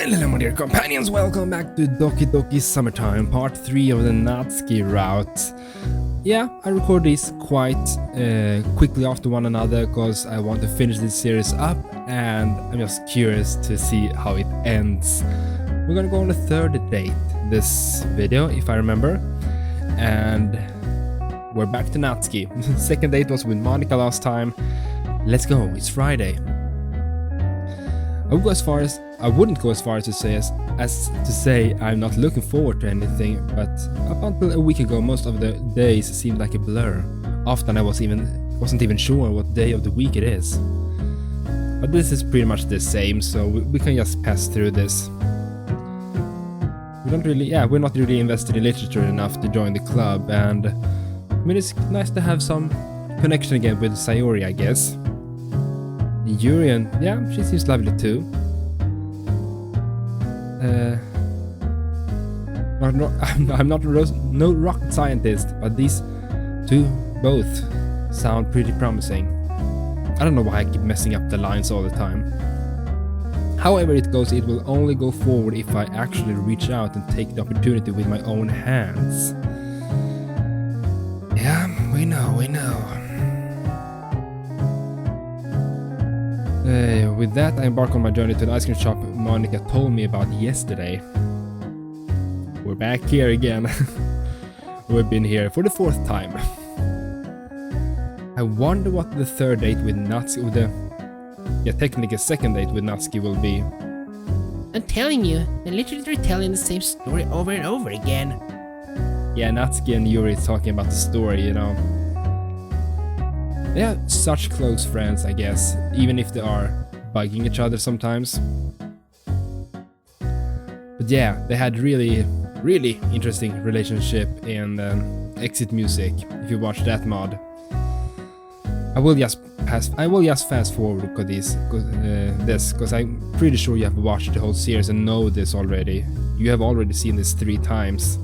Hello my dear companions, welcome back to Doki Doki Summertime, part 3 of the Natsuki route. Yeah, I record these quite quickly after one another because I want to finish this series up and I'm just curious to see how it ends. We're gonna go on a third date this video, if I remember, and we're back to Natsuki. Second date was with Monica last time. Let's go, it's Friday. I wouldn't go as far as to say I'm not looking forward to anything, but up until a week ago most of the days seemed like a blur. Often I wasn't even sure what day of the week it is. But this is pretty much the same, so we can just pass through this. We're not really invested in literature enough to join the club, and I mean it's nice to have some connection again with Sayori, I guess. Yurian, yeah, she seems lovely too. I'm not no rocket scientist, but these two both sound pretty promising. I don't know why I keep messing up the lines all the time. However it goes, it will only go forward if I actually reach out and take the opportunity with my own hands. Yeah, we know. With that, I embark on my journey to the ice cream shop Monica told me about yesterday. We're back here again. We've been here for the fourth time. I wonder what the third date with Natsuki, technically second date with Natsuki will be. I'm telling you, they're literally telling the same story over and over again. Yeah, Natsuki and Yuri talking about the story, you know. They are such close friends, I guess, even if they are bugging each other sometimes. But yeah, they had really interesting relationship in Exit Music, if you watch that mod. I will just fast forward because I'm pretty sure you have watched the whole series and know this already. You have already seen this 3 times.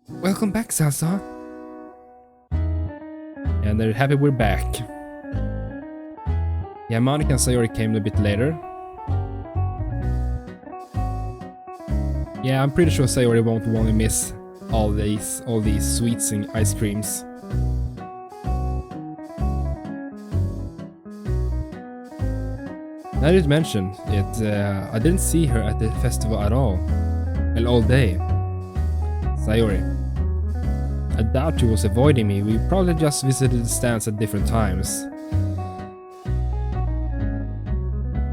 Welcome back, Sasa. And they're happy we're back. Yeah, Monica and Sayori came a bit later. Yeah, I'm pretty sure Sayori won't want to miss all these sweets and ice creams. Now I did mention it, I didn't see her at the festival at all. And all day. Sayori. I doubt she was avoiding me, we probably just visited the stands at different times.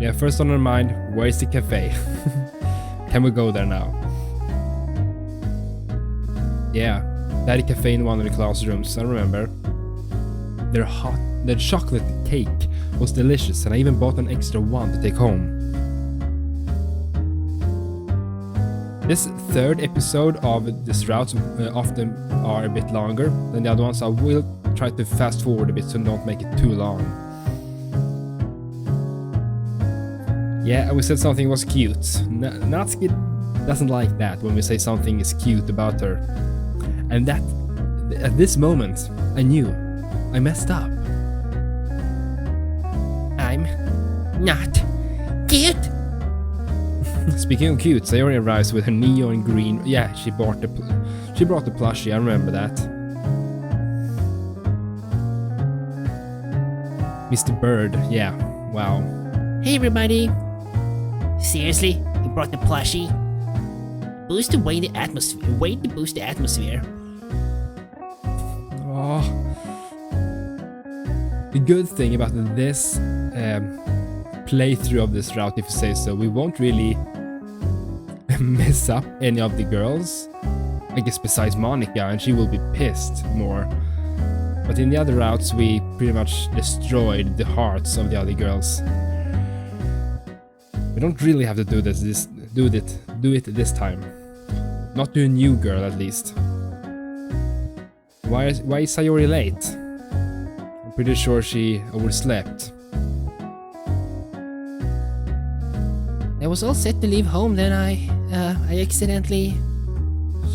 Yeah, first on her mind, where's the cafe? Can we go there now? Yeah, they had a cafe in one of the classrooms, I remember. Their chocolate cake was delicious and I even bought an extra one to take home. This third episode of this route often are a bit longer than the other ones, so I will try to fast forward a bit so don't make it too long. Yeah, we said something was cute. Natsuki doesn't like that when we say something is cute about her. And that, at this moment, I knew I messed up. I'm not cute. Speaking of cute, Sayori arrives with her neon green. Yeah, she brought the plushie. I remember that. Mr. Bird. Yeah. Wow. Hey everybody. Seriously, you brought the plushie? Boost to weigh the atmosphere. Wait to boost the atmosphere. Oh. The good thing about this playthrough of this route, if you say so, we won't really mess up any of the girls. I guess besides Monica, and she will be pissed more. But in the other routes, we pretty much destroyed the hearts of the other girls. We don't really have to do it this time. Not to a new girl, at least. Why is Sayori late? I'm pretty sure she overslept. I was all set to leave home, then I accidentally...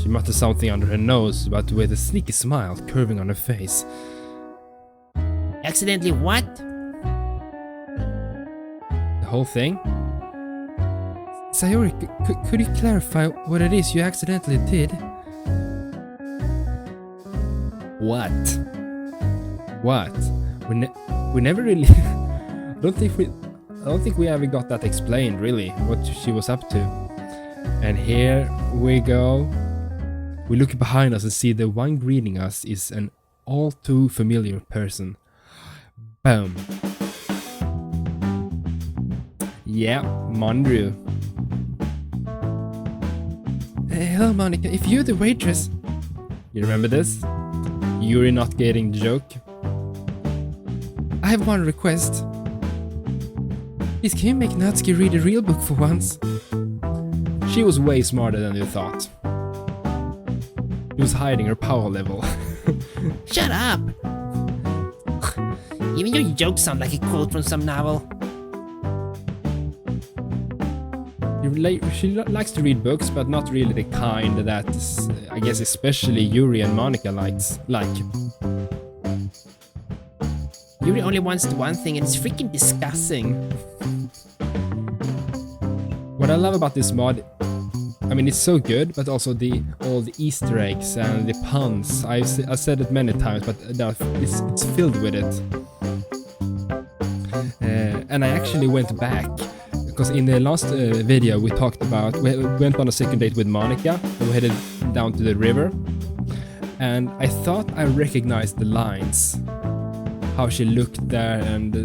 She muttered something under her nose, but with a sneaky smile curving on her face. Accidentally what? The whole thing? Sayori, could you clarify what it is you accidentally did? What? What? We never really... I don't think we ever got that explained, really, what she was up to. And here we go. We look behind us and see the one greeting us is an all too familiar person. Boom. Yeah, Mondru. Hello, Monica. If you're the waitress... You remember this? Yuri not getting the joke? I have one request. Please, can you make Natsuki read a real book for once? She was way smarter than you thought. She was hiding her power level. Shut up! Even your jokes sound like a quote from some novel. She likes to read books, but not really the kind that I guess especially Yuri and Monica like. Yuri only wants one thing, and it's freaking disgusting. What I love about this mod, I mean, it's so good, but also all the Easter eggs and the puns. I've said it many times, but it's filled with it. And I actually went back. Because in the last video we talked about, we went on a second date with Monica, and we headed down to the river, and I thought I recognized the lines, how she looked there, and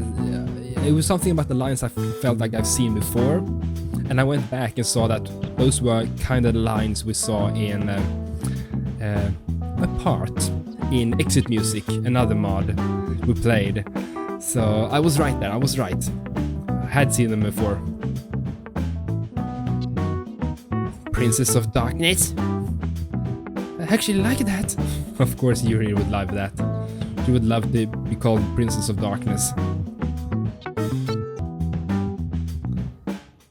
it was something about the lines I felt like I've seen before, and I went back and saw that those were kind of the lines we saw in a part in Exit Music, another mod we played. So I was right there, I was right. I had seen them before. Princess of Darkness. I actually like that. Of course Yuri would love that. She would love to be called Princess of Darkness.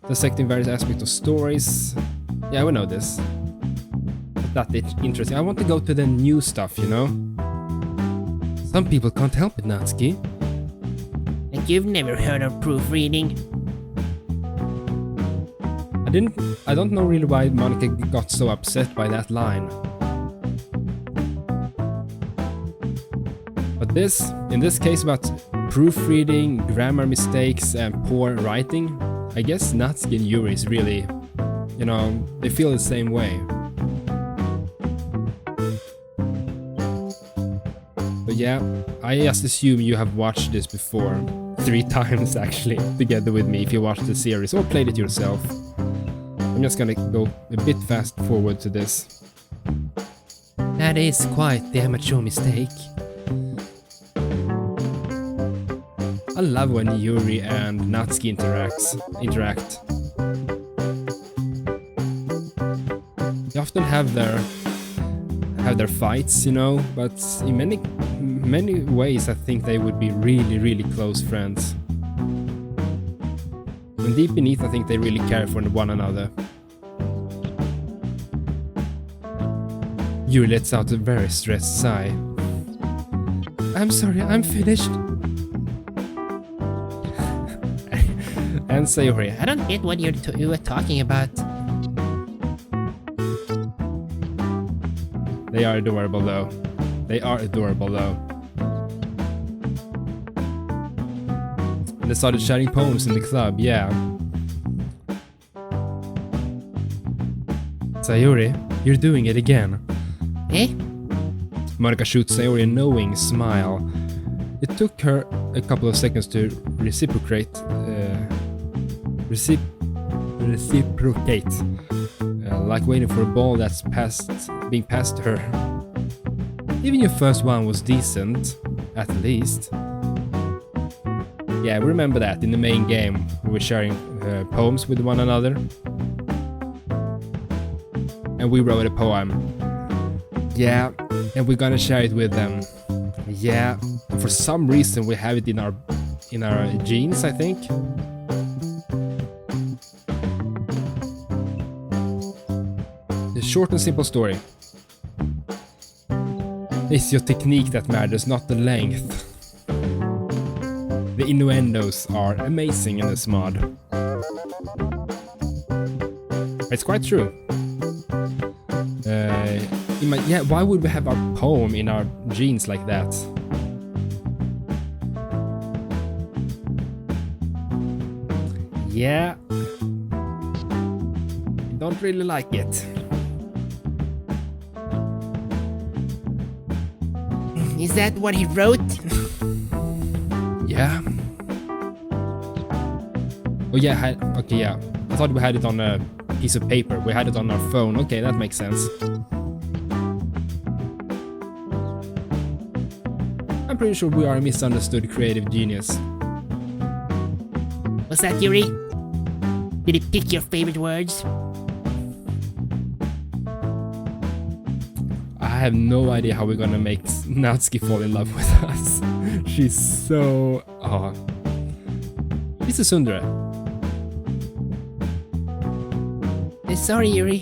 Dissecting various aspects of stories. Yeah, we know this. But that's interesting. I want to go to the new stuff, you know? Some people can't help it, Natsuki. Like you've never heard of proofreading? I don't know really why Monica got so upset by that line. But in this case about proofreading, grammar mistakes and poor writing, I guess Natsuki and Yuri is really, you know, they feel the same way. But yeah, I just assume you have watched this before. 3 times actually, together with me if you watched the series or played it yourself. I'm just gonna go a bit fast forward to this. That is quite the amateur mistake. I love when Yuri and Natsuki interact. They often have their fights, you know, but in many ways I think they would be really, really close friends. And deep beneath, I think they really care for one another. Yuri lets out a very stressed sigh. I'm sorry, I'm finished. And Sayori, I don't get what you were talking about. They are adorable though. And they started sharing poems in the club, yeah. Sayori, you're doing it again. Eh? Monica shoots Sayori a knowing smile. It took her a couple of seconds to reciprocate, like waiting for a ball that's being passed to her. Even your first one was decent, at least. Yeah, we remember that in the main game we were sharing poems with one another. And we wrote a poem. Yeah, and we're gonna share it with them. Yeah, and for some reason we have it in our genes, I think. The short and simple story. It's your technique that matters, not the length. The innuendos are amazing in this mod. It's quite true. Yeah, why would we have our poem in our jeans like that? Yeah. Don't really like it. Is that what he wrote? Yeah. Oh yeah, okay, yeah. I thought we had it on a piece of paper. We had it on our phone. Okay, that makes sense. I'm pretty sure we are a misunderstood creative genius. What's that, Yuri? Did he pick your favorite words? I have no idea how we're gonna make Natsuki fall in love with us. She's so... Oh. She's a tsundere. Sorry, Yuri.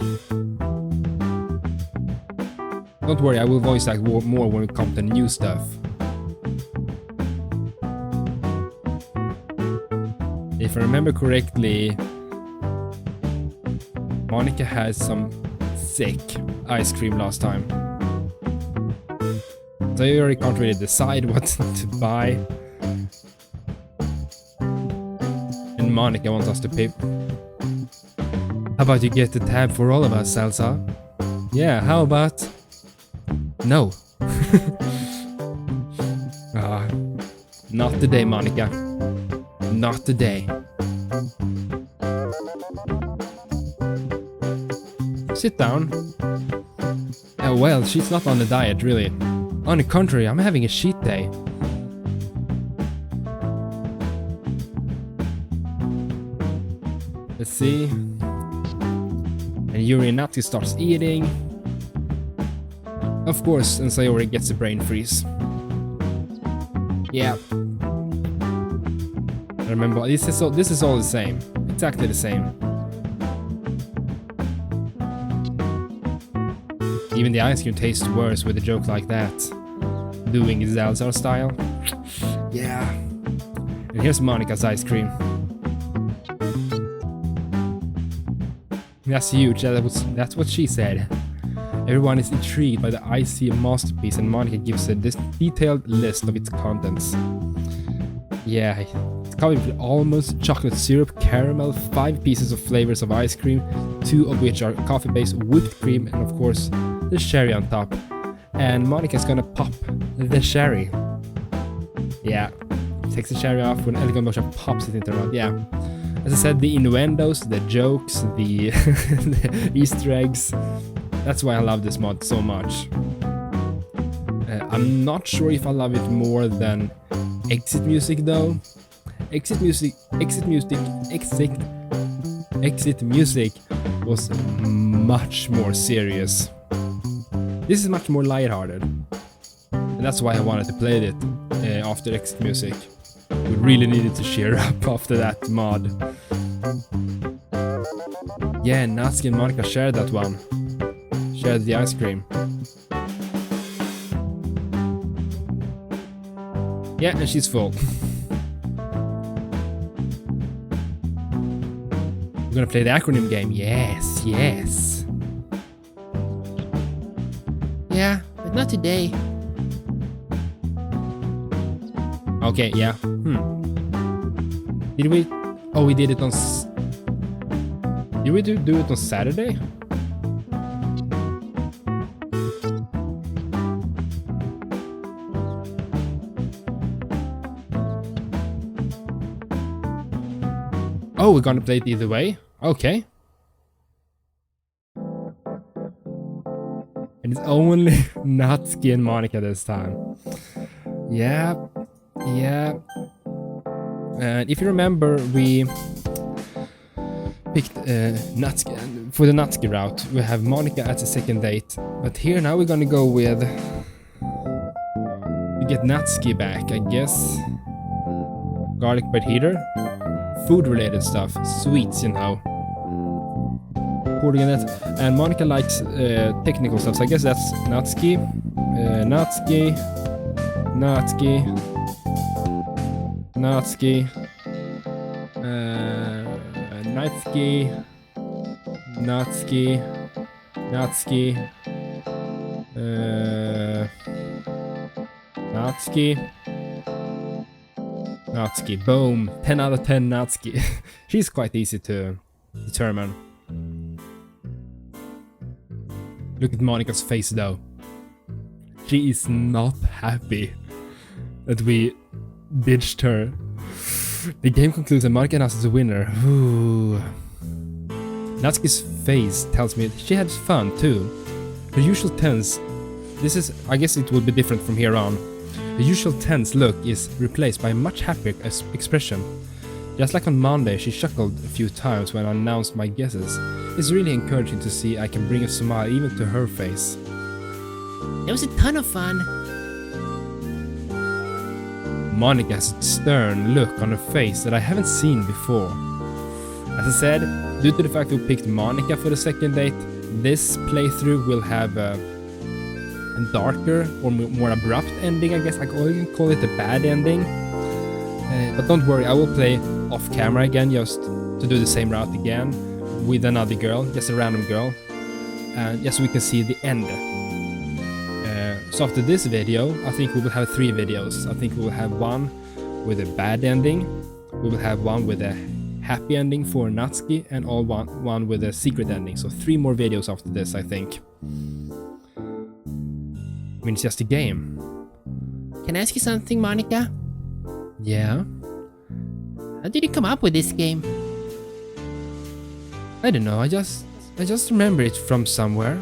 Don't worry, I will voice act more when it comes to new stuff. If I remember correctly, Monica had some sick ice cream last time. So you already can't really decide what to buy. And Monica wants us to pay. How about you get the tab for all of us, Salsa? Yeah, how about... No. Not today, Monica. Not today. Sit down. Oh well, she's not on a diet, really. On the contrary, I'm having a cheat day. Let's see. And Yuri and Natsuki starts eating. Of course, and Sayori gets a brain freeze. Yeah. I remember, this is all the same. Exactly the same. Even the ice cream tastes worse with a joke like that. Doing Zalzar style. Yeah. And here's Monica's ice cream. That's huge, that's what she said. Everyone is intrigued by the icy masterpiece and Monica gives a detailed list of its contents. Yeah, it's covered with almost chocolate syrup, caramel, 5 pieces of flavors of ice cream, 2 of which are coffee-based, whipped cream, and of course, the cherry on top. And Monica's gonna pop the cherry. Yeah, takes the cherry off when Elegant Motion pops it into her mouth. Yeah. As I said, the innuendos, the jokes, the, the Easter eggs. That's why I love this mod so much. I'm not sure if I love it more than exit music though. Exit music was much more serious. This is much more lighthearted. And that's why I wanted to play it after exit music. We really needed to cheer up after that mod. Yeah, Natsuki and Monica shared that one. Shared the ice cream. Yeah, and she's full. We're gonna play the acronym game. Yes, yes. Yeah, but not today. Okay, yeah. Did we... Oh, we did it on... Did we do it on Saturday? Oh, we're gonna play it either way? Okay. And it's only Natsuki and Monica this time. Yeah. Yeah. And if you remember, we picked Natsuki for the Natsuki route. We have Monica as a second date, but here now we're gonna go with to get Natsuki back, I guess. Garlic bread heater, food related stuff, sweets, you know. And Monica likes technical stuff, so I guess that's Natsuki, Natsuki, Natsuki, Natsuki, Natsuki, Natsuki. Natsuki. Natsuki. Natsuki. Boom. 10 out of 10 Natsuki. She's quite easy to determine. Look at Monika's face though. She is not happy that we ditched her. The game concludes and Monika announces the winner. Ooh. Natsuki's face tells me she had fun too. Her usual tense, I guess it will be different from here on. The usual tense look is replaced by a much happier expression. Just like on Monday, she chuckled a few times when I announced my guesses. It's really encouraging to see I can bring a smile even to her face. It was a ton of fun. Monika has a stern look on her face that I haven't seen before. As I said, due to the fact we picked Monika for the second date, this playthrough will have a darker or more abrupt ending, I guess I can call it a bad ending. But don't worry, I will play off camera again just to do the same route again with another girl, just a random girl, and just so we can see the end. So after this video, I think we will have 3 videos. I think we will have one with a bad ending, we will have one with a happy ending for Natsuki, and one with a secret ending. So 3 more videos after this, I think. I mean, it's just a game. Can I ask you something, Monika? Yeah? How did you come up with this game? I don't know, I just remember it from somewhere.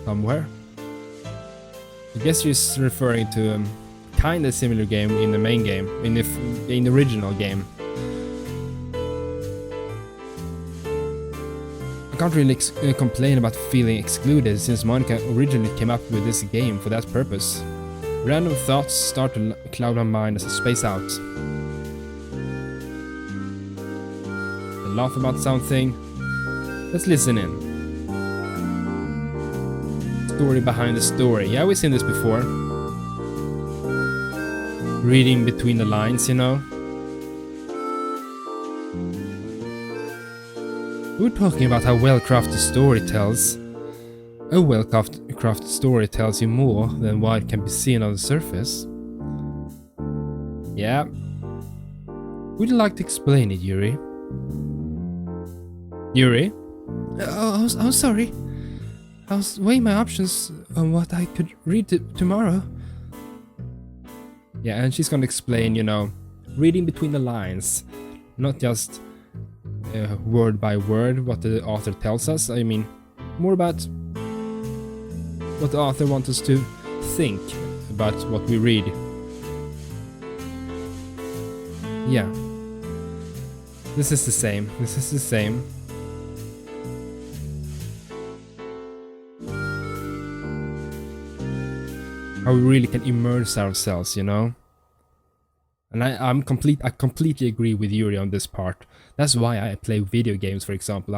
Somewhere? I guess she's referring to a kinda similar game in the main game, in the original game. I can't really complain about feeling excluded since Monika originally came up with this game for that purpose. Random thoughts start to cloud my mind as I space out. I laugh about something. Let's listen in. Story behind the story. Yeah, we've seen this before. Reading between the lines, you know. We're talking about how well-crafted story tells. A well-crafted story tells you more than what can be seen on the surface. Yeah. Would you like to explain it, Yuri? Yuri? Oh, I'm sorry. I was weighing my options on what I could read tomorrow. Yeah, and she's gonna explain, you know, reading between the lines. Not just word by word what the author tells us. I mean, more about what the author wants us to think about what we read. Yeah. This is the same. How we really can immerse ourselves, you know? And I completely agree with Yuri on this part. That's why I play video games, for example.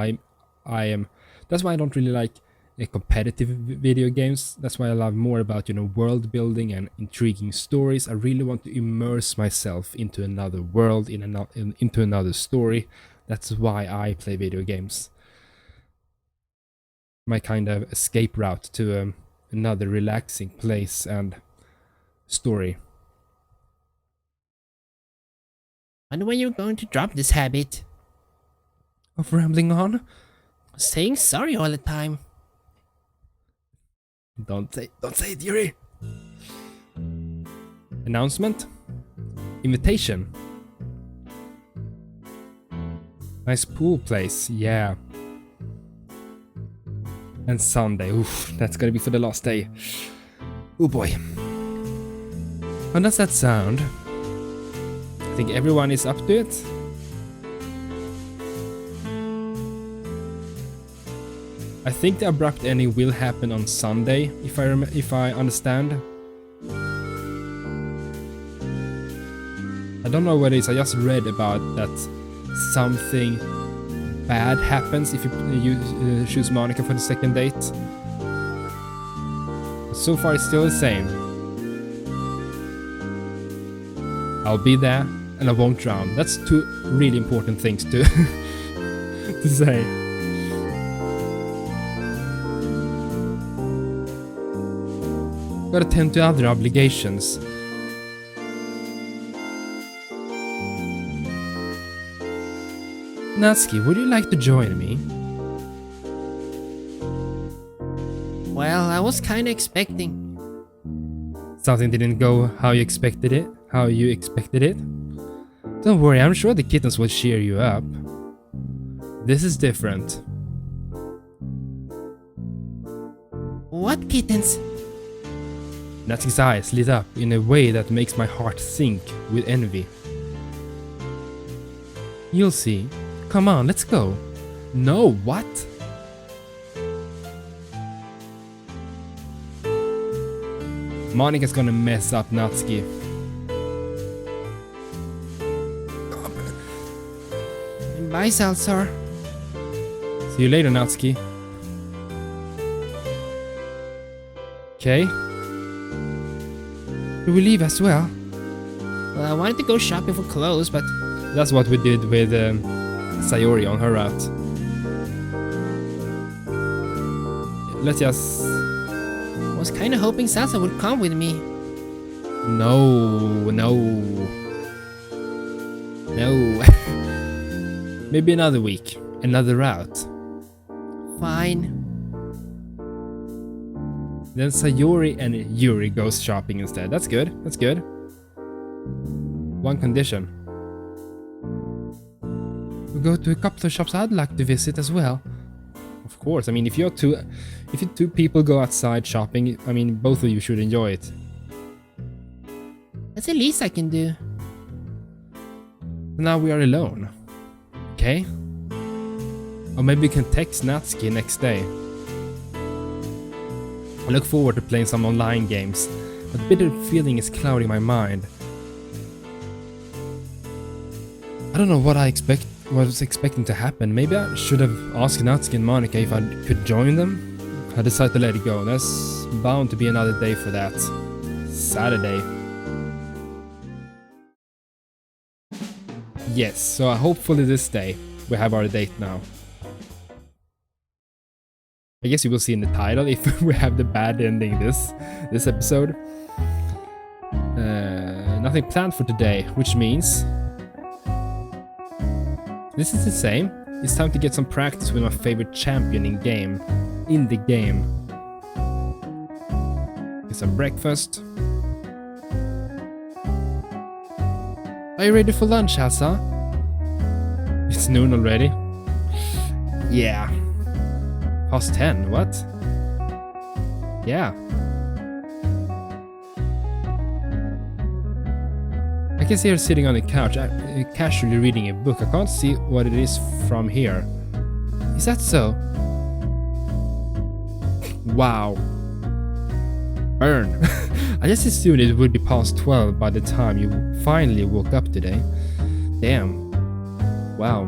That's why I don't really like competitive video games. That's why I love more about, you know, world building and intriguing stories. I really want to immerse myself into another world, into another story. That's why I play video games. My kind of escape route to another relaxing place and story. Wonder when you're going to drop this habit of rambling on, saying sorry all the time. Don't say it, Yuri. Announcement. Invitation. Nice pool place, yeah. And Sunday, oof, that's gonna be for the last day. Oh boy. How does that sound? I think everyone is up to it. I think the abrupt ending will happen on Sunday, if I understand. I don't know what it is. I just read about that something bad happens if you choose Monika for the second date. But so far, it's still the same. I'll be there and I won't drown. That's two really important things to to say. Gotta tend to other obligations. Natsuki, would you like to join me? Well, I was kinda expecting. Something didn't go how you expected it? How you expected it? Don't worry, I'm sure the kittens will cheer you up. This is different. What kittens? Natsuki's eyes lit up in a way that makes my heart sink with envy. You'll see. Come on, let's go. No, what? Monika's gonna mess up Natsuki. Bye, Salsar. See you later, Natsuki. Okay. Do we leave as well? Well, I wanted to go shopping for clothes, but That's what we did with Sayori on her route. Let's just... I was kinda hoping Salsa would come with me. No. Maybe another week. Another route. Fine. Then Sayori and Yuri goes shopping instead. That's good. One condition. We go to a couple of shops I'd like to visit as well. Of course, I mean if you two people go outside shopping, I mean both of you should enjoy it. That's the least I can do. Now we are alone. Okay? Or maybe we can text Natsuki next day. I look forward to playing some online games, but a bitter feeling is clouding my mind. I don't know what I was expecting to happen. Maybe I should have asked Natsuki and Monika if I could join them. I decided to let it go. There's bound to be another day for that. Saturday. Yes, so hopefully this day we have our date now. I guess you will see in the title if we have the bad ending this episode. Nothing planned for today, which means this is the same. It's time to get some practice with my favorite champion in the game. Get some breakfast. Are you ready for lunch, Hasa? It's noon already. Yeah. Past 10, what? Yeah. I can see her sitting on the couch, casually reading a book. I can't see what it is from here. Is that so? Wow. Burn. I just assumed it would be past 12 by the time you finally woke up today. Damn. Wow.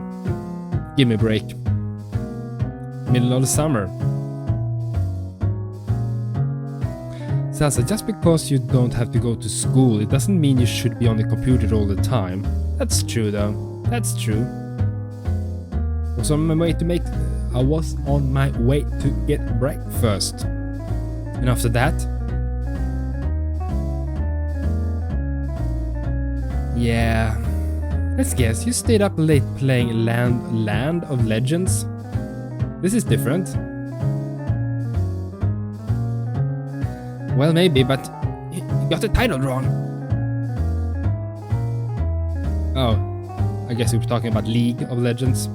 Give me a break. Middle of the summer. Salsa, just because you don't have to go to school, it doesn't mean you should be on the computer all the time. That's true though. That's true. I was on my way to get breakfast. And after that... Yeah... Let's guess, you stayed up late playing Land of Legends? This is different. Well, maybe, but you got the title wrong. Oh, I guess we were talking about League of Legends.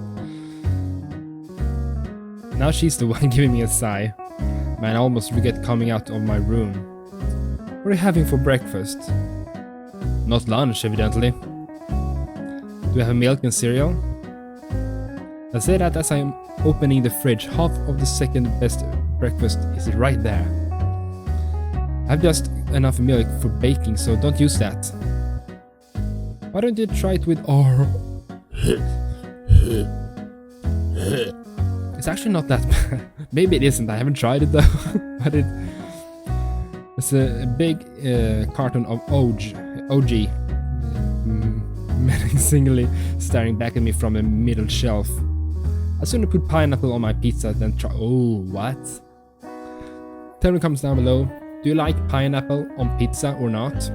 Now she's the one giving me a sigh. Man, I almost regret coming out of my room. What are you having for breakfast? Not lunch, evidently. Do you have milk and cereal? I say that as I'm opening the fridge. Half of the second best breakfast is right there. I have just enough milk for baking, so don't use that. Why don't you try it with It's actually not that bad. Maybe it isn't. I haven't tried it though. But it's a big carton of OG menacingly staring back at me from the middle shelf. I'd sooner put pineapple on my pizza than try. Oh, what? Tell me in the comments down below. Do you like pineapple on pizza or not?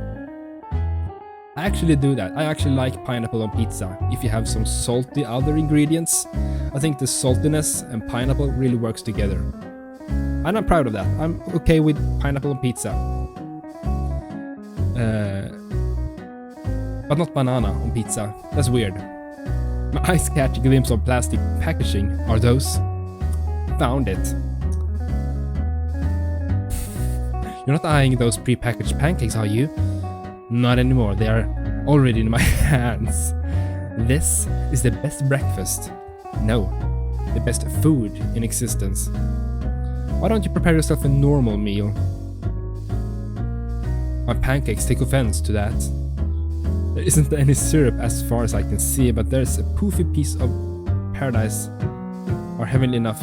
I actually do that. I actually like pineapple on pizza if you have some salty other ingredients. I think the saltiness and pineapple really works together. And I'm proud of that. I'm okay with pineapple on pizza. But not banana on pizza. That's weird. My eyes catch a glimpse of plastic packaging. Are those? Found it. You're not eyeing those pre-packaged pancakes, are you? Not anymore. They are already in my hands. This is the best breakfast. No, the best food in existence. Why don't you prepare yourself a normal meal? My pancakes take offense to that. There isn't any syrup as far as I can see, but there's a poofy piece of paradise are heavenly enough.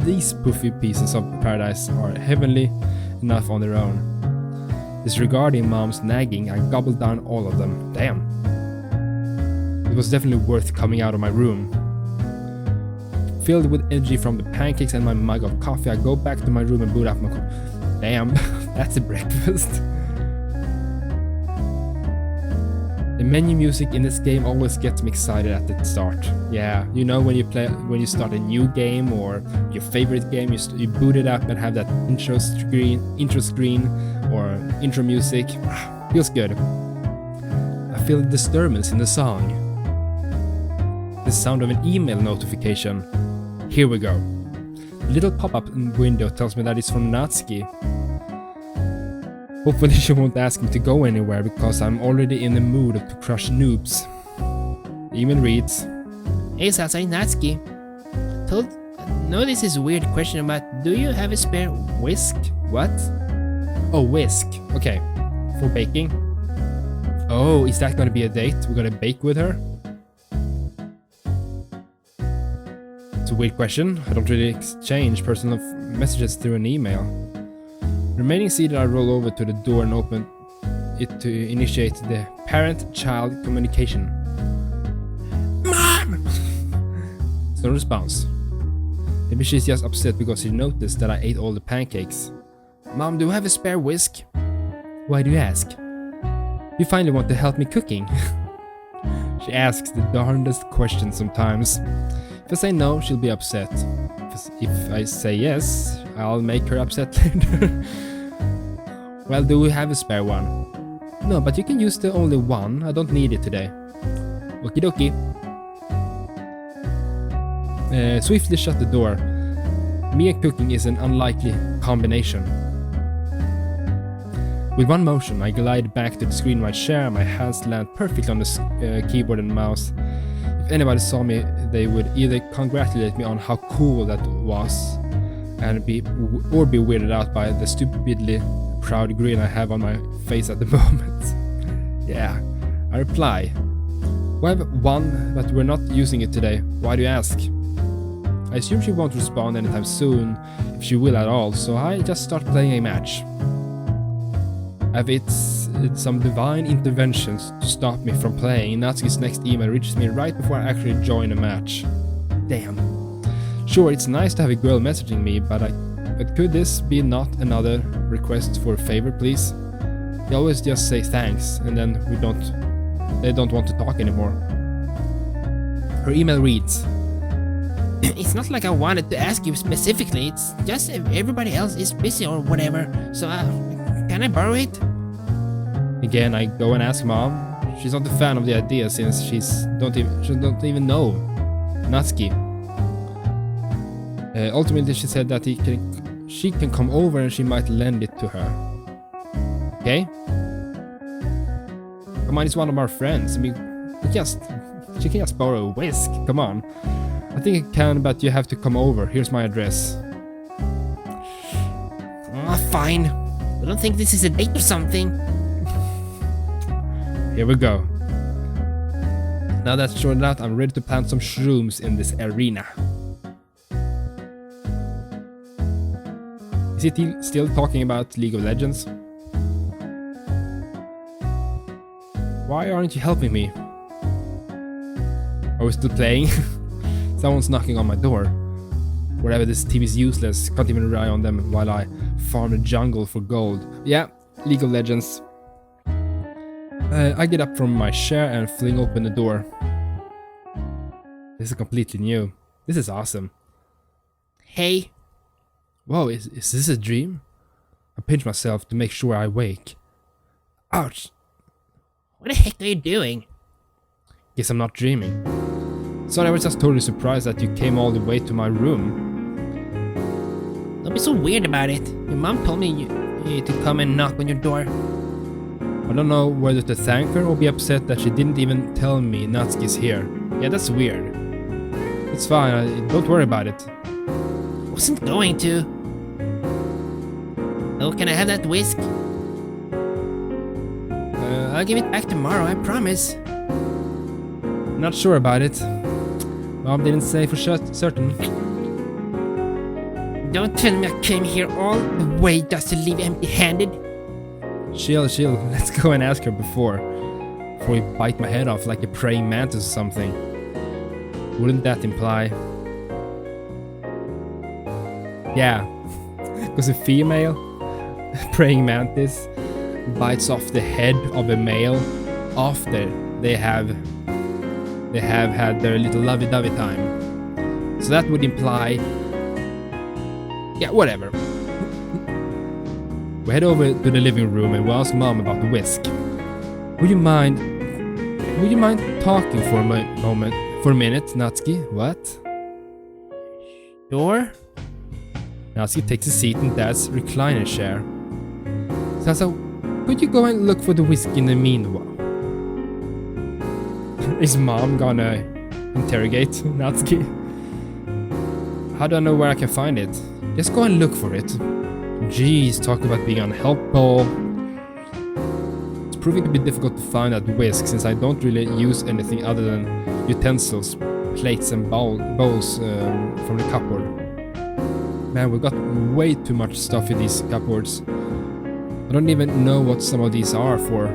These poofy pieces of paradise are heavenly enough on their own. Disregarding mom's nagging, I gobbled down all of them. Damn. It was definitely worth coming out of my room. Filled with energy from the pancakes and my mug of coffee, I go back to my room and boot up my Damn, that's a breakfast. The menu music in this game always gets me excited at the start. Yeah, you know when you start a new game or your favorite game, you boot it up and have that intro screen or intro music. Feels good. I feel the disturbance in the song. The sound of an email notification. Here we go. The little pop-up window tells me that it's from Natsuki. Hopefully she won't ask me to go anywhere because I'm already in the mood to crush noobs. The email reads, Hey Sasai Natsuki. No, this is a weird question, but do you have a spare whisk? What? Oh, whisk. Okay. For baking? Oh, is that gonna be a date? We're gonna bake with her? It's a weird question. I don't really exchange personal messages through an email. Remaining seated, I roll over to the door and open it to initiate the parent-child communication. Mom! There's no response. Maybe she's just upset because she noticed that I ate all the pancakes. Mom, do you have a spare whisk? Why do you ask? You finally want to help me cooking? She asks the darndest questions sometimes. If I say no, she'll be upset. If I say yes, I'll make her upset later. Well, do we have a spare one? No, but you can use the only one. I don't need it today. Okie dokie. Swiftly shut the door. Me and cooking is an unlikely combination. With one motion, I glide back to the screen of my chair. My hands land perfectly on the keyboard and mouse. If anybody saw me, they would either congratulate me on how cool that was and be weirded out by the stupidly proud grin I have on my face at the moment. Yeah, I reply. We have one, but we're not using it today. Why do you ask? I assume she won't respond anytime soon, if she will at all, so I just start playing a match. It's some divine interventions to stop me from playing. Natsuki's next email reaches me right before I actually join a match. Damn. Sure, it's nice to have a girl messaging me, but could this be not another request for a favor, please? They always just say thanks, and then they don't want to talk anymore. Her email reads, It's not like I wanted to ask you specifically, it's just if everybody else is busy or whatever, so can I borrow it? Again, I go and ask Mom. She's not a fan of the idea since she don't even know Natsuki. Ultimately, she said that she can come over and she might lend it to her. Okay? Come on, it's one of our friends. I mean, she can just borrow a whisk. Come on. I think it can, but you have to come over. Here's my address. Fine. I don't think this is a date or something. Here we go. Now that's sorted out, I'm ready to plant some shrooms in this arena. Is he still talking about League of Legends? Why aren't you helping me? Are we still playing? Someone's knocking on my door. Whatever, this team is useless. Can't even rely on them while I farm the jungle for gold. Yeah, League of Legends. I get up from my chair and fling open the door. This is completely new. This is awesome. Hey. Whoa, is this a dream? I pinch myself to make sure I wake. Ouch! What the heck are you doing? Guess I'm not dreaming. Sorry, I was just totally surprised that you came all the way to my room. Don't be so weird about it. Your mom told me you to come and knock on your door. I don't know whether to thank her or be upset that she didn't even tell me Natsuki's here. Yeah, that's weird. It's fine, don't worry about it. Wasn't going to. Oh, can I have that whisk? I'll give it back tomorrow, I promise. Not sure about it. Mom didn't say for certain. Don't tell me I came here all the way just to leave empty-handed. Chill. Let's go and ask her before you bite my head off like a praying mantis or something. Wouldn't that imply? Yeah, because a female praying mantis bites off the head of a male after they have had their little lovey-dovey time. So that would imply... yeah, whatever. We head over to the living room and we ask Mom about the whisk. Would you mind talking for a moment? For a minute, Natsuki? What? Sure? Natsuki takes a seat in Dad's recliner chair. Sasa, could you go and look for the whiskey in the meanwhile? Is Mom gonna interrogate Natsuki? How do I know where I can find it? Just go and look for it. Jeez, talk about being unhelpful. It's proving to be difficult to find that whisk since I don't really use anything other than utensils, plates and bowls from the cupboard. Man, we've got way too much stuff in these cupboards. I don't even know what some of these are for.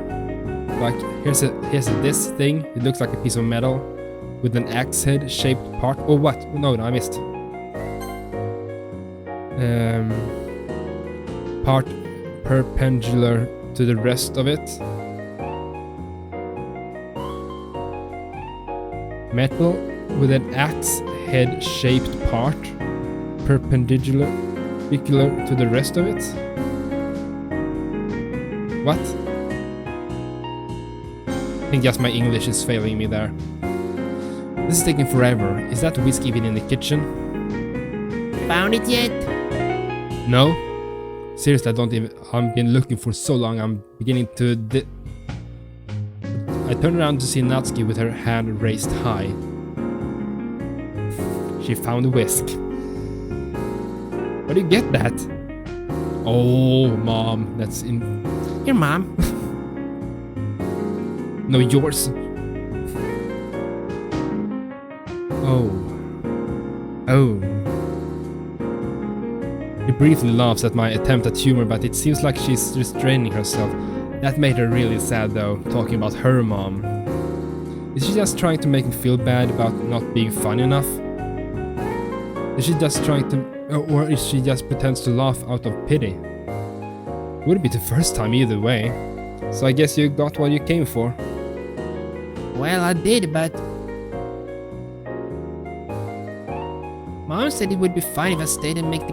Like, here's this thing. It looks like a piece of metal with an axe head shaped part. Oh, what? No, I missed. Part perpendicular to the rest of it. Metal with an axe head shaped part perpendicular to the rest of it. What? I think just my English is failing me there. This is taking forever. Is that whiskey even in the kitchen? Found it yet? No. Seriously, I've been looking for so long, I'm beginning to... I turn around to see Natsuki with her hand raised high. She found a whisk. Where do you get that? Oh, Mom, that's in... Your mom. No, yours. Oh. She briefly laughs at my attempt at humor, but it seems like she's restraining herself. That made her really sad though, talking about her mom. Is she just trying to make me feel bad about not being funny enough? Is she just trying to... or is she just pretends to laugh out of pity? Wouldn't be the first time either way. So I guess you got what you came for. Well, I did, but... Mom said it would be fine if I stayed and made the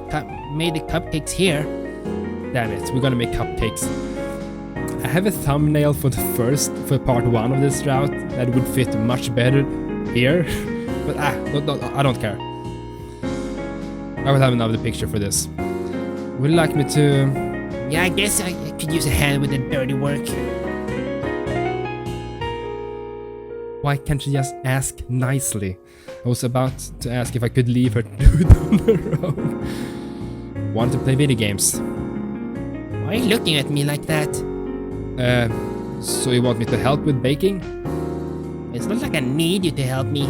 cupcakes here. Damn it, we're gonna make cupcakes. I have a thumbnail for part 1 of this route that would fit much better here. But I don't care. I will have another picture for this. Would you like me to... Yeah, I guess I could use a hand with the dirty work. Why can't you just ask nicely? I was about to ask if I could leave her to do it on her own. Want to play video games? Why are you looking at me like that? So you want me to help with baking? It's not like I need you to help me.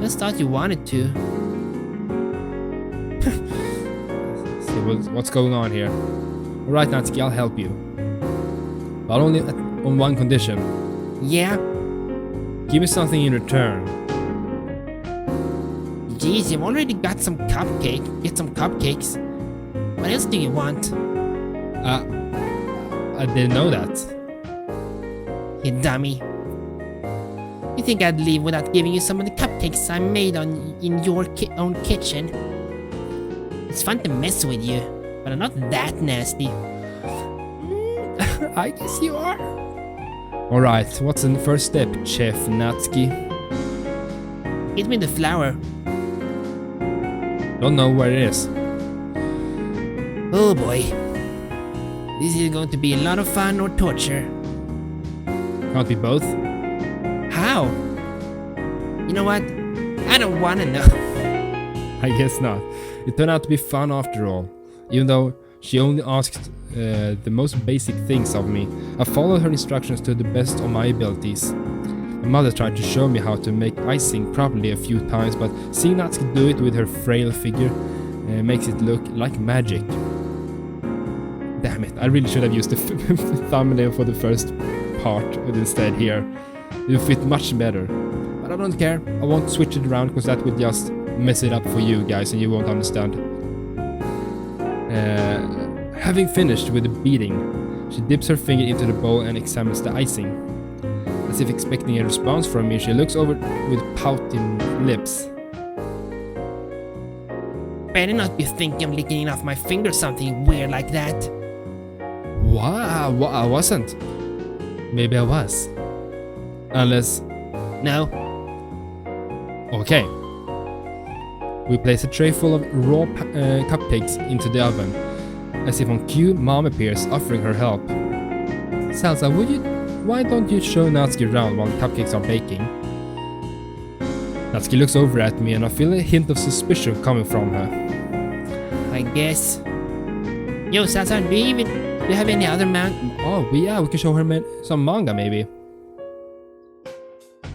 Just thought you wanted to. See what's going on here. Alright, Natsuki, I'll help you. But only on one condition. Yeah? Give me something in return. geez, you've already got some cupcake. Get some cupcakes. What else do you want? I didn't know that. You dummy. You think I'd leave without giving you some of the cupcakes I made in your own kitchen? It's fun to mess with you, but I'm not that nasty. I guess you are. Alright, what's the first step, Chef Natsuki? Get me the flour. Don't know where it is. Oh boy. This is going to be a lot of fun or torture. Can't be both. How? You know what? I don't wanna know. I guess not. It turned out to be fun after all. Even though she only asked the most basic things of me, I followed her instructions to the best of my abilities. My mother tried to show me how to make icing properly a few times, but seeing Natsuki do it with her frail figure makes it look like magic. Damn it, I really should have used the thumbnail for the first part instead here. It would fit much better. But I don't care, I won't switch it around because that would just mess it up for you guys and you won't understand. Having finished with the beating, she dips her finger into the bowl and examines the icing. As if expecting a response from me, she looks over with pouting lips. Better not be thinking of licking off my finger or something weird like that. Wow, I wasn't. Maybe I was. Unless... No. Okay. We place a tray full of raw cupcakes into the oven. As if on cue, Mom appears, offering her help. Salsa, why don't you show Natsuki around while the cupcakes are baking? Natsuki looks over at me and I feel a hint of suspicion coming from her. I guess. Yo, Salsa, do you have any other manga? Oh, yeah, we can show her some manga maybe.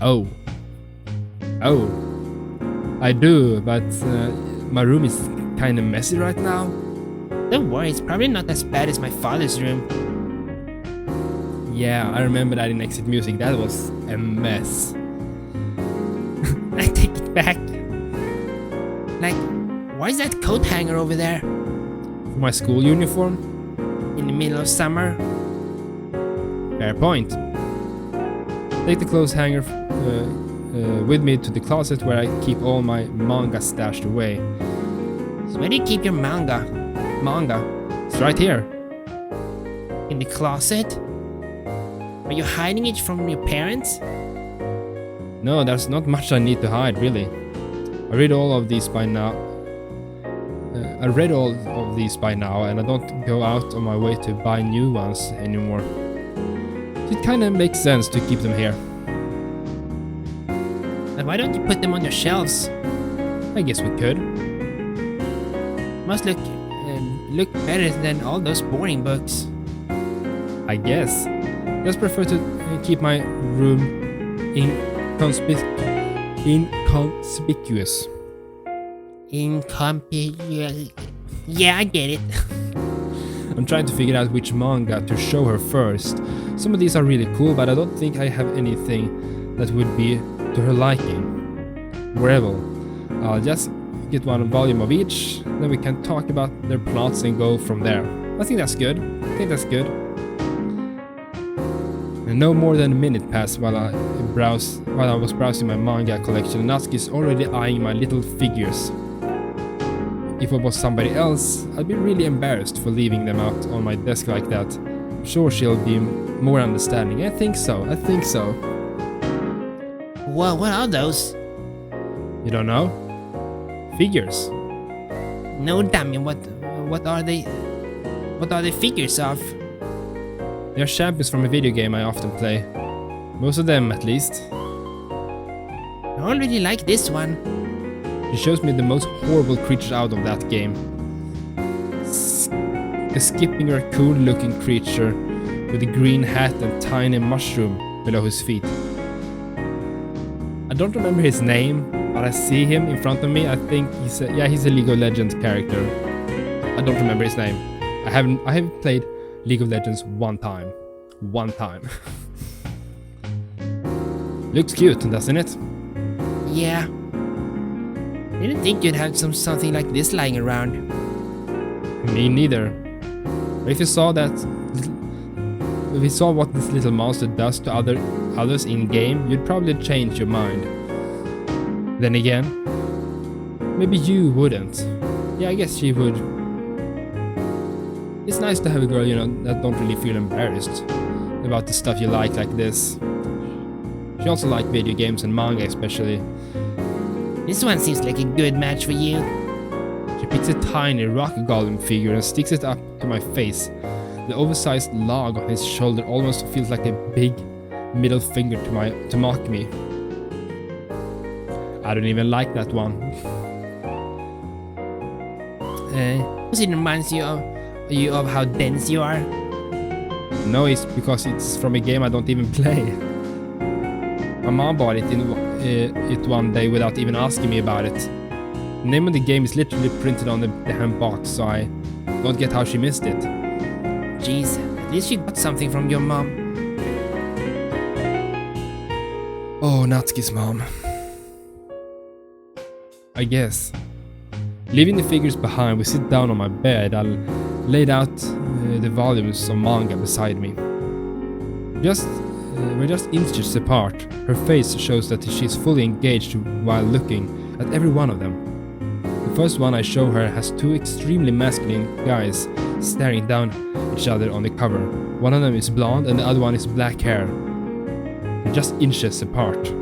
Oh, I do, but my room is kinda messy right now. Don't worry, it's probably not as bad as my father's room. Yeah, I remember that in Exit Music, that was a mess. I take it back. Like, why is that coat hanger over there? For my school uniform? In the middle of summer? Fair point. Take the clothes hanger with me to the closet where I keep all my manga stashed away. So where do you keep your manga? Manga? It's right here. In the closet? Are you hiding it from your parents? No, there's not much I need to hide, really. I read all of these by now. And I don't go out on my way to buy new ones anymore. So it kinda makes sense to keep them here. But why don't you put them on your shelves? I guess we could. Must look better than all those boring books. I guess. Just prefer to keep my room inconspicuous. Yeah, I get it. I'm trying to figure out which manga to show her first. Some of these are really cool, but I don't think I have anything that would be to her liking. Wherever. I'll just get one volume of each, then we can talk about their plots and go from there. I think that's good. And no more than a minute passed while I was browsing my manga collection, and Natsuki's already eyeing my little figures. If it was somebody else, I'd be really embarrassed for leaving them out on my desk like that. I'm sure she'll be more understanding. I think so. Well, what are those? You don't know? Figures. No, dummy. What are they? What are they figures of? They're champions from a video game I often play. Most of them, at least. I already like this one. She shows me the most horrible creatures out of that game. A skipping raccoon-looking creature with a green hat and tiny mushroom below his feet. I don't remember his name, but I see him in front of me. I think he's a League of Legends character. I don't remember his name. I have played League of Legends one time. Looks cute, doesn't it? Yeah. Didn't think you'd have something like this lying around. Me neither. But if you saw what this little monster does to others in game, you'd probably change your mind. Then again, maybe you wouldn't. Yeah, I guess she would. It's nice to have a girl, that don't really feel embarrassed about the stuff you like this. She also likes video games and manga especially. This one seems like a good match for you. She picks a tiny rock golem figure and sticks it up to my face. The oversized log on his shoulder almost feels like a big middle finger to mock me. I don't even like that one. It reminds you of how dense you are. No, it's because it's from a game I don't even play. My mom bought it one day without even asking me about it. The name of the game is literally printed on the damn box, so I don't get how she missed it. Jeez, at least you got something from your mom. Oh, Natsuki's mom. I guess. Leaving the figures behind, we sit down on my bed. I'll laid out the volumes of manga beside me. We're just inches apart. Her face shows that she's fully engaged while looking at every one of them. The first one I show her has two extremely masculine guys staring down each other on the cover. One of them is blonde and the other one is black hair. They're just inches apart.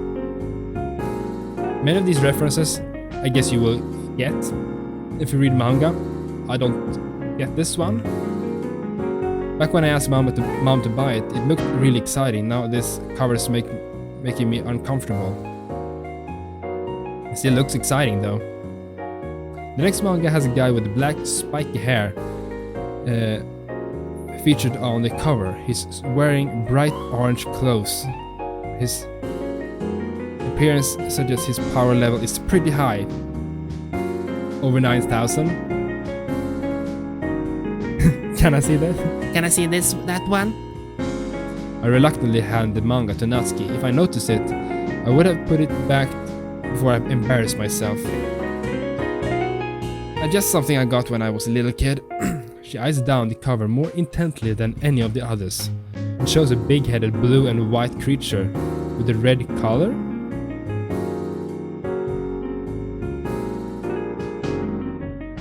Many of these references, I guess you will get if you read manga. I don't get this one. Back when I asked mom to buy it, it looked really exciting. Now this cover is making me uncomfortable. It still looks exciting though. The next manga has a guy with black spiky hair featured on the cover. He's wearing bright orange clothes. His appearance suggests his power level is pretty high. Over 9,000. Can I see that? Can I see that one? I reluctantly hand the manga to Natsuki. If I noticed it, I would have put it back before I embarrassed myself. Just something I got when I was a little kid. She eyes down the cover more intently than any of the others. It shows a big-headed blue and white creature with a red collar.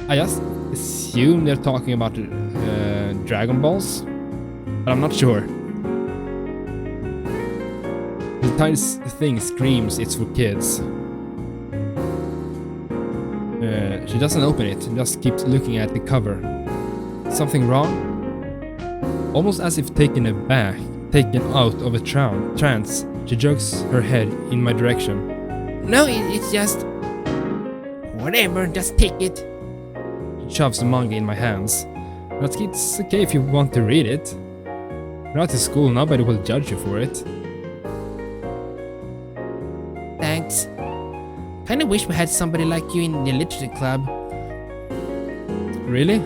I just assume they're talking about Dragon Balls, but I'm not sure. The tiny thing screams it's for kids. She doesn't open it, just keeps looking at the cover. Something wrong? Almost as if taken aback, taken out of a trance, she jerks her head in my direction. No, it's just... Whatever, just take it. She shoves the manga in my hands. Natsuki, it's okay if you want to read it. You're not at school, nobody will judge you for it. Thanks. Kinda wish we had somebody like you in the literature club. Really?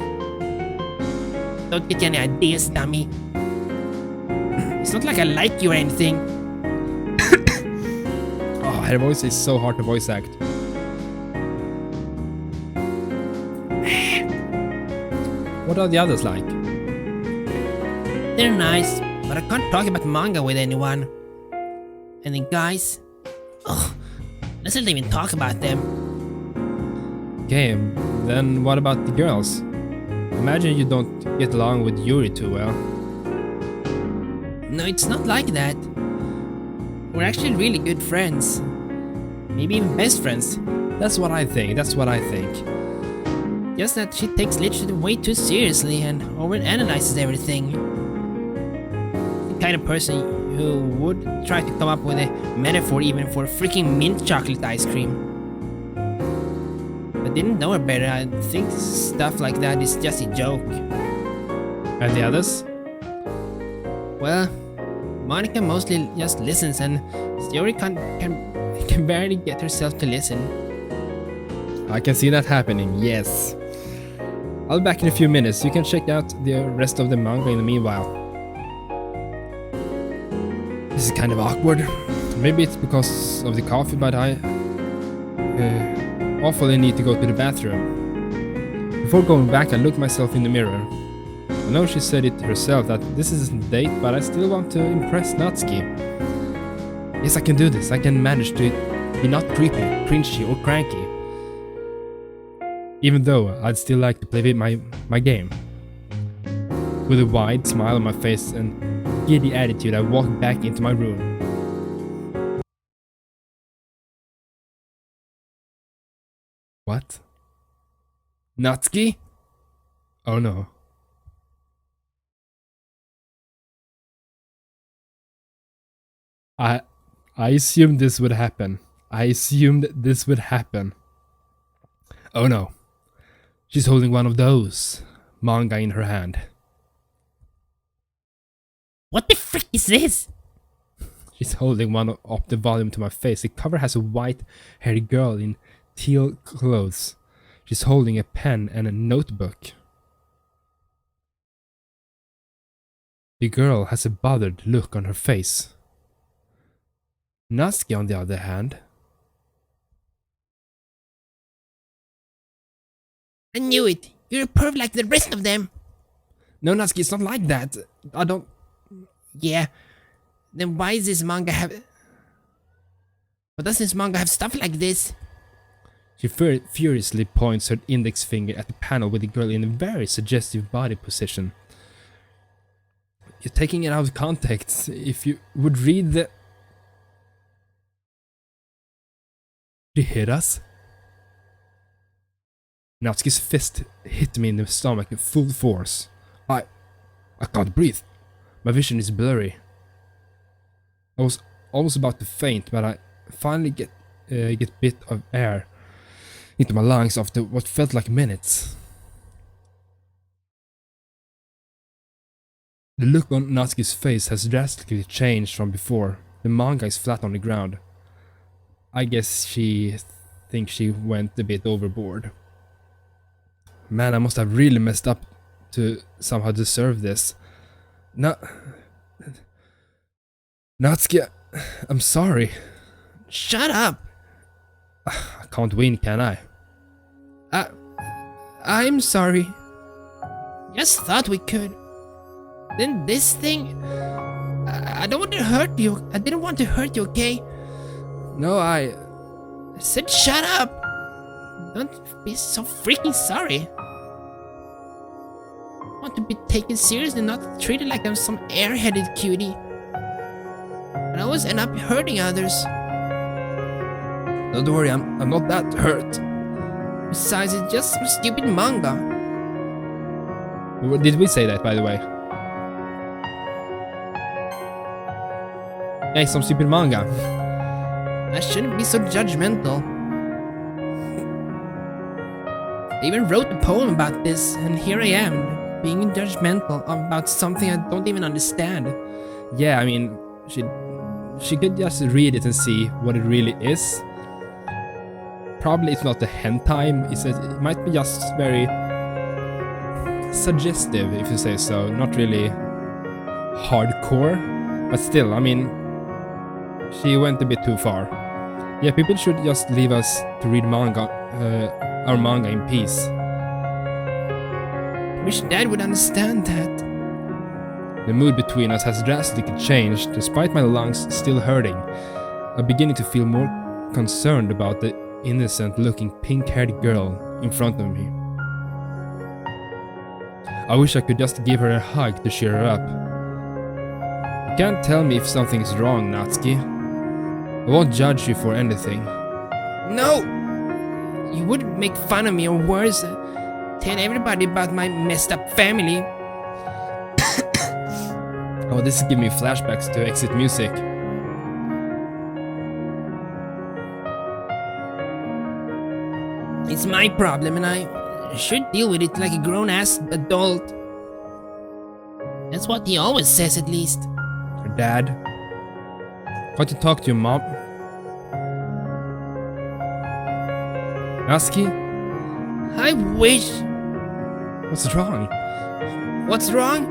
Don't get any ideas, dummy. It's not like I like you or anything. Oh, her voice is so hard to voice act. What are the others like? They're nice, but I can't talk about manga with anyone. And the guys? Ugh, let's not even talk about them. Okay, then what about the girls? Imagine you don't get along with Yuri too well. No, it's not like that. We're actually really good friends. Maybe even best friends. That's what I think. Just that she takes literature way too seriously and overanalyzes everything. The kind of person who would try to come up with a metaphor even for freaking mint chocolate ice cream. But didn't know her better. I think stuff like that is just a joke. And the others? Well, Monica mostly just listens and Yuri can barely get herself to listen. I can see that happening, yes. I'll be back in a few minutes. You can check out the rest of the manga in the meanwhile. This is kind of awkward. Maybe it's because of the coffee, but awfully need to go to the bathroom. Before going back, I looked myself in the mirror. I know she said it herself that this isn't a date, but I still want to impress Natsuki. Yes, I can do this. I can manage to be not creepy, cringy, or cranky. Even though I'd still like to play with my game. With a wide smile on my face and giddy attitude, I walked back into my room. What? Natsuki? Oh no. I assumed this would happen. I assumed this would happen. Oh no. She's holding one of those. Manga in her hand. What the frick is this? She's holding one up the volume to my face. The cover has a white-haired girl in teal clothes. She's holding a pen and a notebook. The girl has a bothered look on her face. Natsuki, on the other hand. I knew it. You're a perv like the rest of them. No, Natsuki, it's not like that. I don't... Yeah. Then why is this manga have... Why does this manga have stuff like this? She furiously points her index finger at the panel with the girl in a very suggestive body position. You're taking it out of context. If you would read the... She hit us? Natsuki's fist hit me in the stomach in full force. I can't breathe. My vision is blurry. I was almost about to faint, but I finally get bit of air into my lungs after what felt like minutes. The look on Natsuki's face has drastically changed from before. The manga is flat on the ground. I guess she thinks she went a bit overboard. Man, I must have really messed up to somehow deserve this. Natsuki, I'm sorry. Shut up! I can't win, can I? I'm sorry. Just thought we could. Then this thing... I don't want to hurt you. I didn't want to hurt you, okay? No, I said shut up! Don't be so freaking sorry. I want to be taken seriously, not treated like I'm some airheaded cutie. But I always end up hurting others. Don't worry, I'm not that hurt. Besides, it's just some stupid manga. Did we say that, by the way? Hey, some stupid manga. I shouldn't be so judgmental. I even wrote a poem about this, and here I am, being judgmental about something I don't even understand. Yeah, I mean, she could just read it and see what it really is. Probably it's not a hentai, it might be just very suggestive, if you say so, not really hardcore, but still, I mean, she went a bit too far. Yeah, people should just leave us to read manga, our manga in peace. Wish Dad would understand that. The mood between us has drastically changed, despite my lungs still hurting. I'm beginning to feel more concerned about the innocent-looking pink-haired girl in front of me. I wish I could just give her a hug to cheer her up. You can't tell me if something is wrong, Natsuki. I won't judge you for anything. No! You wouldn't make fun of me or worse, tell everybody about my messed up family. Oh, this is giving me flashbacks to Exit Music. It's my problem and I should deal with it like a grown-ass adult. That's what he always says, at least. Her dad. Can't you talk to your mom? Natsuki? I wish... What's wrong? What's wrong?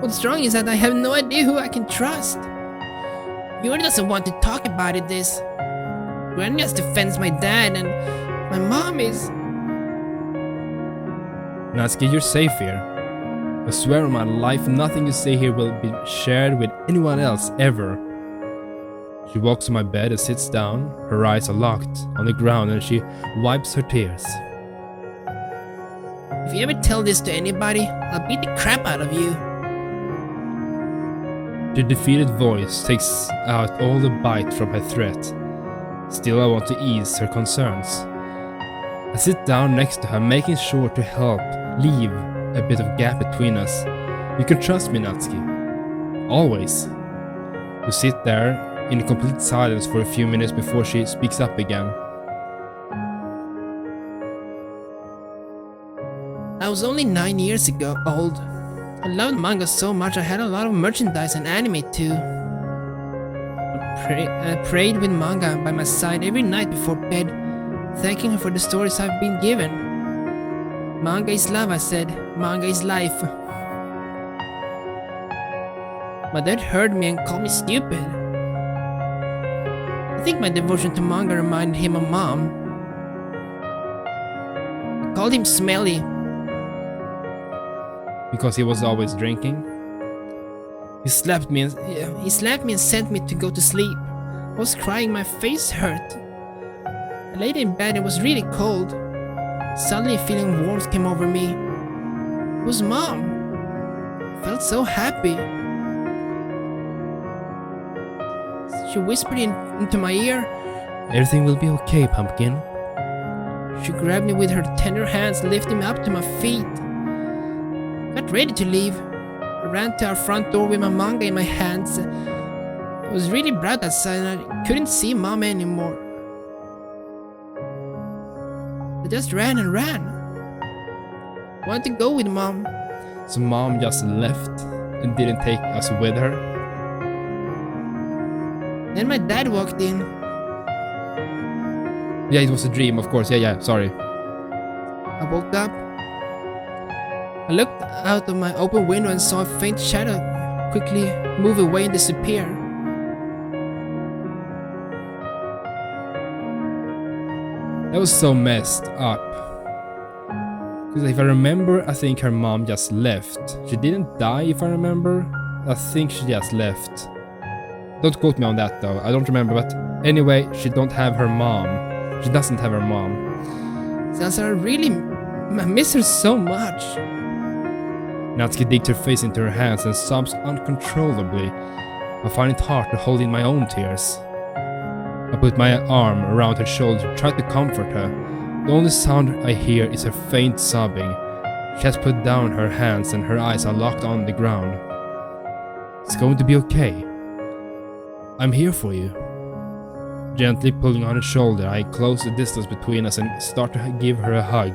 What's wrong is that I have no idea who I can trust. Yuri doesn't want to talk about it this. Granny just defends my dad and My mom is... Natsuki, you're safe here. I swear on my life, nothing you say here will be shared with anyone else ever. She walks to my bed and sits down. Her eyes are locked on the ground and she wipes her tears. If you ever tell this to anybody, I'll beat the crap out of you. The defeated voice takes out all the bite from her threat. Still, I want to ease her concerns. I sit down next to her, making sure to help leave a bit of gap between us. You can trust me, Natsuki. Always. We sit there in complete silence for a few minutes before she speaks up again. I was only 9 years old. I loved manga so much I had a lot of merchandise and anime too. I prayed with manga by my side every night before bed, thanking her for the stories I've been given. Manga is love, I said. Manga is life. My dad heard me and called me stupid. I think my devotion to manga reminded him of Mom. I called him smelly. Because he was always drinking? He slapped me and sent me to go to sleep. I was crying, my face hurt. I laid in bed, it was really cold. Suddenly a feeling of warmth came over me. It was Mom. I felt so happy. She whispered into my ear, Everything will be okay, Pumpkin. She grabbed me with her tender hands, lifting me up to my feet. I got ready to leave. I ran to our front door with my manga in my hands. It was really bright outside and I couldn't see Mom anymore. I just ran and ran. I wanted to go with Mom. So Mom just left and didn't take us with her? Then my dad walked in. Yeah, it was a dream, of course. Yeah, sorry. I woke up. I looked out of my open window and saw a faint shadow quickly move away and disappear. That was so messed up. Because if I remember, I think her mom just left. She didn't die, if I remember. I think she just left. Don't quote me on that though, I don't remember, but anyway, she don't have her mom. She doesn't have her mom. Sounds I miss her so much. Natsuki digs her face into her hands and sobs uncontrollably. I find it hard to hold in my own tears. I put my arm around her shoulder, try to comfort her. The only sound I hear is her faint sobbing. She has put down her hands and her eyes are locked on the ground. It's going to be okay. I'm here for you. Gently pulling on her shoulder, I close the distance between us and start to give her a hug.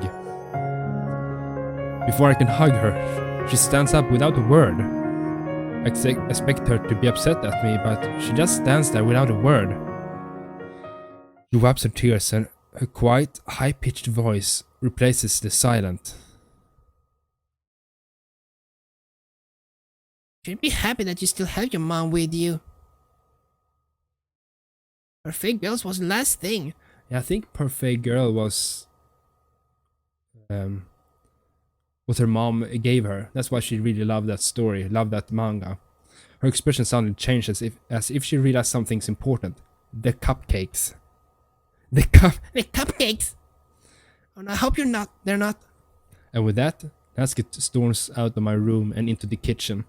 Before I can hug her, she stands up without a word. I expect her to be upset at me, but she just stands there without a word. She wipes her tears and her quiet, high-pitched voice replaces the silent. You should be happy that you still have your mom with you. Perfect Girls was the last thing. Yeah, I think Perfect Girl was what her mom gave her. That's why she really loved that story, loved that manga. Her expression sounded changed as if she realized something's important. The cupcakes. The cupcakes! Oh no, I hope they're not. And with that, Natsuki storms out of my room and into the kitchen.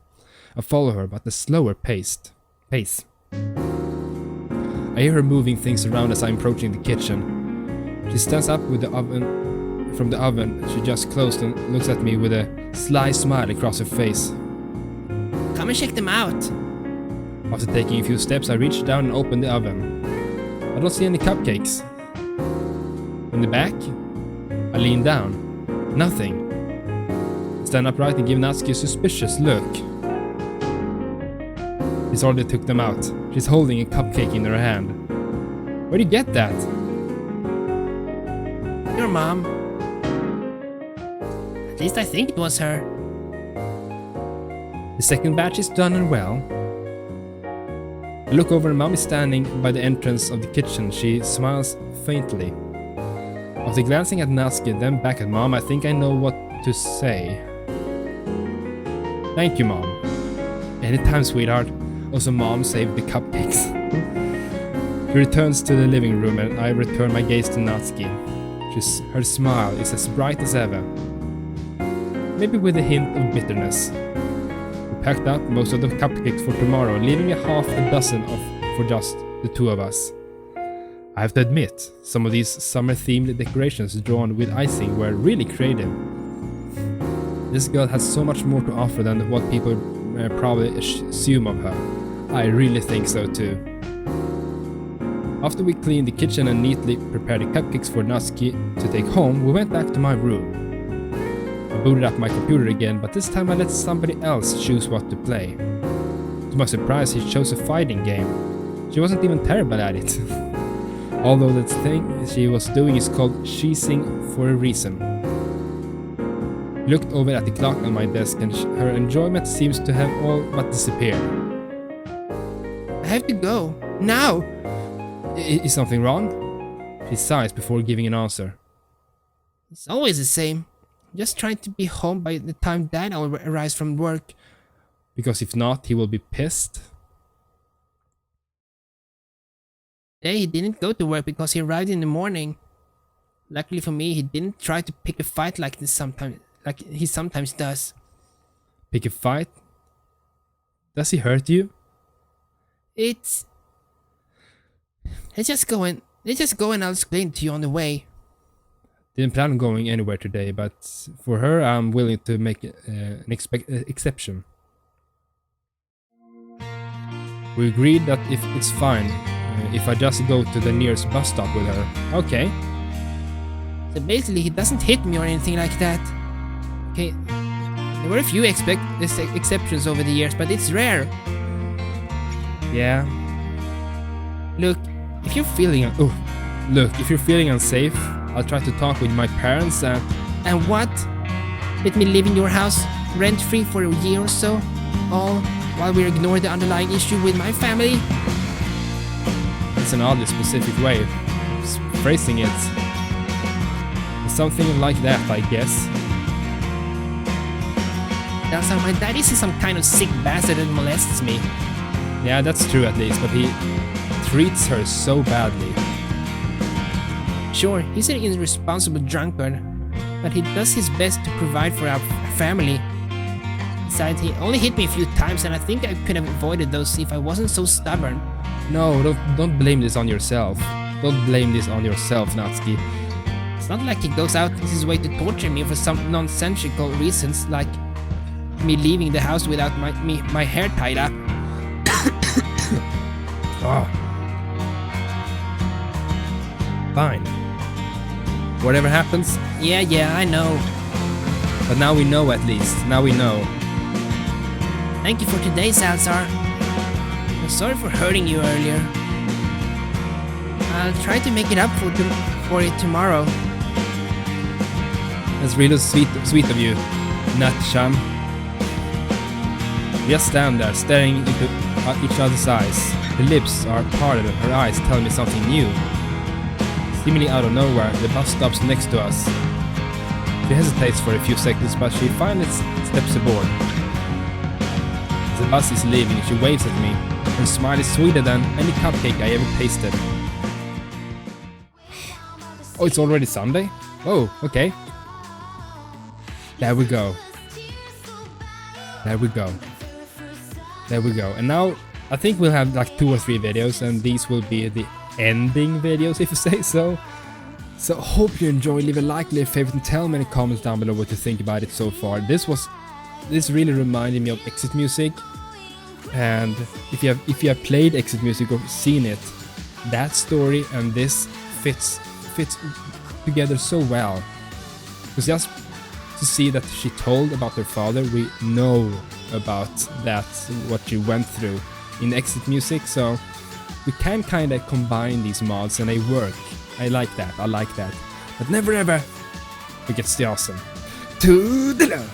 I follow her, but at a slower pace. I hear her moving things around as I'm approaching the kitchen. She stands up with the oven. From the oven she just closed and looks at me with a sly smile across her face. Come and check them out. After taking a few steps, I reach down and open the oven. I don't see any cupcakes. In the back, I lean down. Nothing. I stand upright and give Natsuki a suspicious look. She's already took them out. She's holding a cupcake in her hand. Where'd you get that? Your mom. At least I think it was her. The second batch is done and well. I look over and Mom is standing by the entrance of the kitchen. She smiles faintly. After glancing at Natsuki, then back at Mom, I think I know what to say. Thank you, Mom. Anytime, sweetheart. Also, Mom saved the cupcakes. She returns to the living room and I return my gaze to Natsuki. Her smile is as bright as ever. Maybe with a hint of bitterness. We packed up most of the cupcakes for tomorrow, leaving a half a dozen for just the two of us. I have to admit, some of these summer-themed decorations drawn with icing were really creative. This girl has so much more to offer than what people probably assume of her. I really think so too. After we cleaned the kitchen and neatly prepared the cupcakes for Natsuki to take home, we went back to my room. I booted up my computer again, but this time I let somebody else choose what to play. To my surprise, he chose a fighting game. She wasn't even terrible at it. Although the thing she was doing is called cheesing for a reason. I looked over at the clock on my desk and her enjoyment seems to have all but disappeared. I have to go. Now! Is something wrong? She sighs before giving an answer. It's always the same. Just trying to be home by the time Dad arrives from work. Because if not, he will be pissed. Today he didn't go to work because he arrived in the morning. Luckily for me, he didn't try to pick a fight like he sometimes does. Pick a fight? Does he hurt you? Let's just go and I'll explain it to you on the way. Didn't plan on going anywhere today, but for her I'm willing to make an exception. We agreed that if it's fine, if I just go to the nearest bus stop with her. Okay. So basically he doesn't hit me or anything like that. Okay. There were a few exceptions over the years, but it's rare. Yeah. Look, if you're feeling unsafe, I'll try to talk with my parents and... And what? Let me live in your house, rent-free for a year or so? All while we ignore the underlying issue with my family? It's an oddly specific way of phrasing it. Something like that, I guess. That's how my dad is some kind of sick bastard that molests me. Yeah, that's true at least, but he treats her so badly. Sure, he's an irresponsible drunkard, but he does his best to provide for our family. Besides, he only hit me a few times and I think I could have avoided those if I wasn't so stubborn. No, don't blame this on yourself. Don't blame this on yourself, Natsuki. It's not like he goes out his way to torture me for some nonsensical reasons, like me leaving the house without my hair tied up. Oh. Fine. Whatever happens. Yeah, I know. But now we know at least. Now we know. Thank you for today, Salazar. I'm sorry for hurting you earlier. I'll try to make it up for it tomorrow. That's really sweet of you, Nat-chan. We just stand there, staring into each other's eyes. Her lips are parted and her eyes tell me something new. Seemingly out of nowhere, the bus stops next to us. She hesitates for a few seconds, but she finally steps aboard. As the bus is leaving, she waves at me. Her smile is sweeter than any cupcake I ever tasted. Oh, it's already Sunday? Oh, okay. There we go. There we go. There we go. And now I think we'll have like 2 or 3 videos, and these will be the ending videos, if you say so. So hope you enjoy. Leave a like, leave a favorite, and tell me in the comments down below what you think about it so far. This really reminded me of Exit Music, and if you have played Exit Music or seen it, that story and this fits together so well. Because just to see that she told about her father, we know about that, what she went through in Exit Music, so we can kind of combine these mods and they work. I like that. But never ever forget the awesome. Toodeloo!